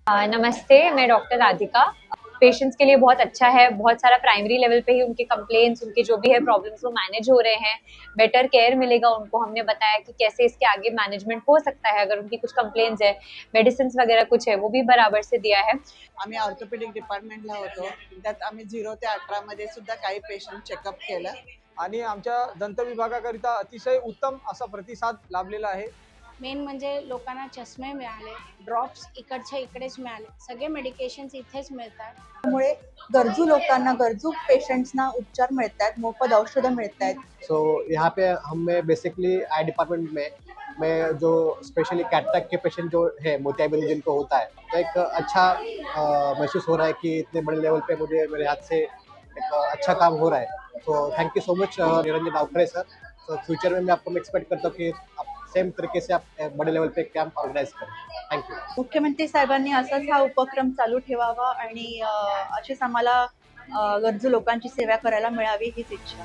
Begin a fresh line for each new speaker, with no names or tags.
नमस्ते, मैं doctor Radhika. Patients के लिए बहुत अच्छा है, बहुत सारा प्राइमरी लेवल पे ही उनके कंप्लेंट्स, उनके जो भी है प्रॉब्लम्स वो मैनेज हो रहे हैं, बेटर केयर मिलेगा उनको। हमने बताया कि कैसे इसके आगे मैनेजमेंट हो सकता है, अगर उनकी कुछ कंप्लेंट्स है, मेडिसिन वगैरह कुछ है, वो भी बराबर से दिया है।
आम्ही ऑर्थोपेडिक डिपार्टमेंटला होतो, त्यात आम्ही 0 ते 18 मध्ये सुद्धा काही पेशंट चेकअप केलं
आणि आमच्या दंत विभागाकरिता अतिशय उत्तम असा प्रतिसाद लाभलेला आहे।
मेन म्हणजे लोकांना चष्मे मिळाले, ड्रॉप्स इकडच्या इकडेच मिळाले, सगळे मेडिकेशन्स इथेच मिळतात।
त्यामुळे गरजू लोकांना, गरजू पेशंट्सना उपचार मिळतात, मोफत औषधं मिळतात।
सो यहाँ पे हमें बेसिकली आई डिपार्टमेंट में जो स्पेशली कैटरेक्ट के पेशेंट जो है मोतियाबिंद जिनको होता है, तो एक अच्छा महसूस हो रहा है कि इतने बड़े लेवल पे मुझे मेरे हाथ से एक अच्छा काम हो रहा है। तो thank you so much Niranjan Navkhare sir. तो फ्यूचर में मैं आपको एक्सपेक्ट करता हूँ कि आप सेम तरीके से आप बड़े लेवल पे कैंप ऑर्गेनाइज करें। Thank you.
मुख्यमंत्री साहेबांनी असाच हा उपक्रम चालू ठेवावा आणि अशीच आम्हाला गरजू लोकांची सेवा करायला मिळावी हीच इच्छा।